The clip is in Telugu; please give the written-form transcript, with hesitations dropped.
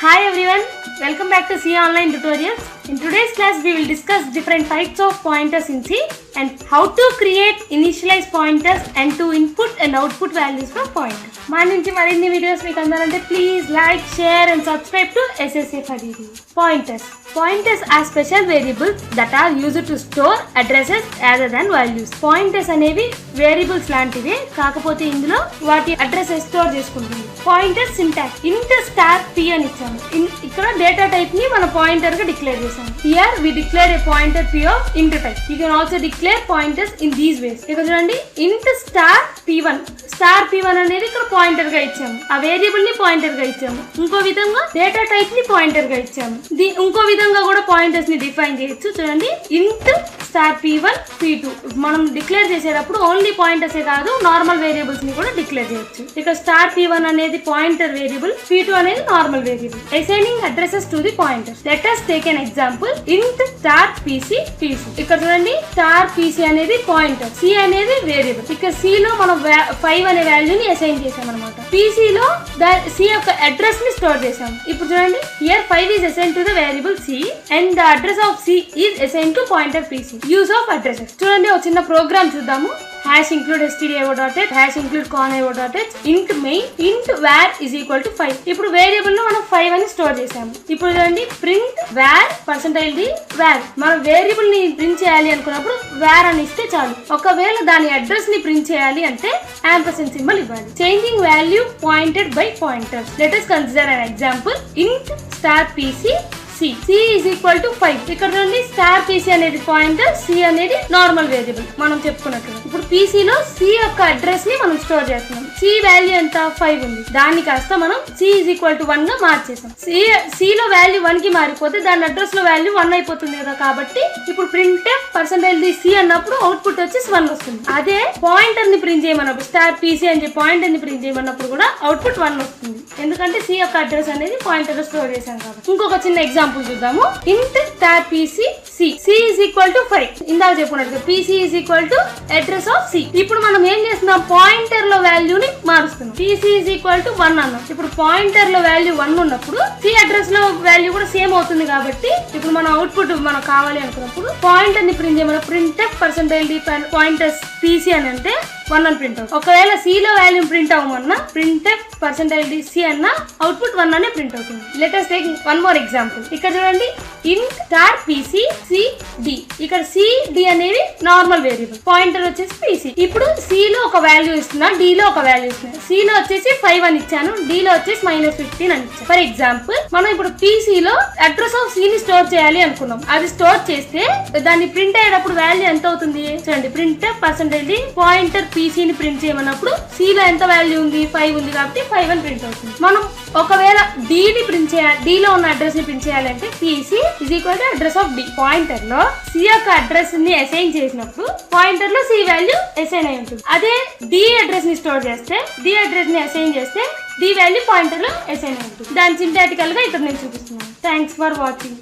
Hi everyone, welcome back to C Online Tutorials. In today's class, we will discuss different types of pointers in C and how to create initialize pointers and to input and output values from pointers. మా నుంచి మరిన్ని వీడియోస్ మీకు అందాలంటే please like share and subscribe to SS Academy. Pointers are special variables that are used to store addresses rather than values. Pointers అనేవి వేరియబుల్స్ లాంటివి, కాకపోతే ఇందులో వాటి అడ్రస్ స్టోర్ చేసుకుంటుంది. Pointer syntax int star p అని ఇచ్చాము. ఇక్కడ డేటా టైప్ ని మనం పాయింటర్ గా డిక్లేర్ చేసాము. Here we declare a pointer p of int type. You can also declare pointers in these ways. ఇక్కడ చూడండి int star p1. Star p1 అనేది ఇక్కడ పాయింటర్ గా ఇచ్చాము. ఆ వేరియబుల్ ని పాయింటర్ గా ఇచ్చాము. ఇంకో విధంగా డేటా టైప్ ని పాయింటర్ గా ఇచ్చాము. ఇంకో విధంగా కూడా పాయింటర్స్ ని డిఫైన్ చేయొచ్చు. చూడండి int స్టార్ p1 p2. మనం డిక్లేర్ చేసేటప్పుడు ఓన్లీ పాయింటర్స్ కాదు, నార్మల్ వేరియబుల్స్ ని కూడా డిక్లేర్ చేయొచ్చు. ఇక్కడ స్టార్ p1 అనేది పాయింటర్ వేరియబుల్, p2 అనేది normal variable. Assigning addresses to the pointers. Let us take an example. int star pc. ఇక్కడ చూడండి స్టార్ pc అనేది పాయింటర్, c అనేది వేరియబుల్. ఇక్కడ c లో మనం 5 అనే వాల్యూని అసైన్ చేసాం అనమాట. pc లో c యొక్క అడ్రస్ ని స్టోర్ చేసాం. ఇప్పుడు చూడండి here 5 is assigned to the variable c and the address of c is assigned to pointer pc. Use of addresses. చూడండి ఒక చిన్న ప్రోగ్రామ్ చూద్దాము. #include stdio.h #include con.h int main int var is equal to 5. ఇప్పుడు వేరియబుల్ లో మనం 5 అని స్టోర్ చేసాము. ఇప్పుడు చూడండి ప్రింట్ var %d var. మనం వేరియబుల్ ని ప్రింట్ చేయాలి అనుకున్నప్పుడు var అని ఇస్తే చాలు. ఒకవేళ దాని అడ్రస్ ని ప్రింట్ చేయాలి అంటే & సింబల్ ఇవ్వాలి. Changing value pointed by pointers. Let us consider an example. int star pc c is equal to 5. ఇక్కడ నుండి స్టార్ pc అనేది పాయింటర్, c అనేది నార్మల్ వేరియబుల్ మనం చెప్పుకున్నట్టు. ఇప్పుడు pc లో c యొక్క అడ్రస్ ని మనం స్టోర్ చేస్తున్నాం. c వాల్యూ ఎంత 5 ఉంది, దాన్ని కాస్త మనం c is equal to 1 గా మార్చేసాం. c లో వాల్యూ 1 కి మారిపోతే దాని అడ్రస్ లో వాల్యూ 1 అయిపోతుంది కదా. కాబట్టి ఇప్పుడు printf %d c అన్నప్పుడు అవుట్పుట్ వచ్చేసి 1 వస్తుంది. అదే పాయింటర్ ని ప్రింట్ చేయమన్నప్పుడు స్టార్ pc అని చెప్పి పాయింటర్ ని ప్రింట్ చేయమన్నప్పుడు కూడా అవుట్పుట్ 1 వస్తుంది. ఎందుకంటే c యొక్క అడ్రస్ అనేది పాయింటర్ లో స్టోర్ చేసాం కాబట్టి. ఇంకొక చిన్న ఎగ్జాంపుల్ చూద్దాము. int star pc c is equal to 5. ఇందాక చెప్పుకున్నట్టుగా pc is equal to address of c. ఇప్పుడు మనం ఏం చేస్తున్నాం, పాయింటర్ లో వాల్యూని మారుస్తున్నాం. pc is equal to 1 అన్నాం. ఇప్పుడు పాయింటర్ లో వాల్యూ 1 ఉన్నప్పుడు c అడ్రస్ లో వాల్యూ కూడా సేమ్ అవుతుంది. కాబట్టి ఇప్పుడు మన అవుట్పుట్ మనకు కావాలి అనుకున్నప్పుడు పాయింటర్ ని ప్రింట్ చేయమని printf %d పాయింటర్స్ pc అని అంటే 1 అని ప్రింట్ అవుతుంది. ఒకవేళ c లో వాల్యూ ప్రింట్ అవ్వమన్నా printf %d c అన్న అవుట్పుట్ 1 అనే ప్రింట్ అవుతుంది. Let us take one more example. ఇక్కడ చూడండి int star pc c d. ఇక్కడ c d అనేది నార్మల్ వేరియబుల్, పాయింటర్ వచ్చేసి pc. ఇప్పుడు c లో ఒక వాల్యూ ఇస్తున్నా, d లో ఒక వాల్యూ ఇస్తున్నా. c లో వచ్చేసి 5 అని ఇచ్చాను, d లో వచ్చేసి -15 అని ఇచ్చాను. ఫర్ ఎగ్జాంపుల్ మనం ఇప్పుడు pc లో అడ్రస్ ఆఫ్ c ని స్టోర్ చేయాలి అనుకున్నాం. అది స్టోర్ చేస్తే దాన్ని ప్రింట్ అయ్యేటప్పుడు వాల్యూ ఎంత అవుతుంది చూడండి. printf %d పాయింటర్ pc ని ప్రింట్ చేయమన్నప్పుడు c లో ఎంత వాల్యూ ఉంది 5 ఉంది కాబట్టి 5 అని ప్రింట్ అవుతుంది. మనం ఒకవేళ d ని ప్రింట్ చేయాలి, d లో ఉన్న అడ్రస్ ని ప్రింట్ చేయాలంటే pc is equal to address of d. Pointer లో c యొక్క అడ్రస్ ని అసైన్ చేసినప్పుడు పాయింటర్ లో c వాల్యూ అసైన్ అయి ఉంటుంది. అదే d అడ్రస్ ని స్టోర్ చేస్తే, d అడ్రస్ ని అసైన్ చేస్తే d వాల్యూ పాయింటర్ లో అసైన్ అయి ఉంటుంది. దాని సింటాటికల్ గా ఇక్కడ నేను చూపిస్తున్నాను. Thanks for watching.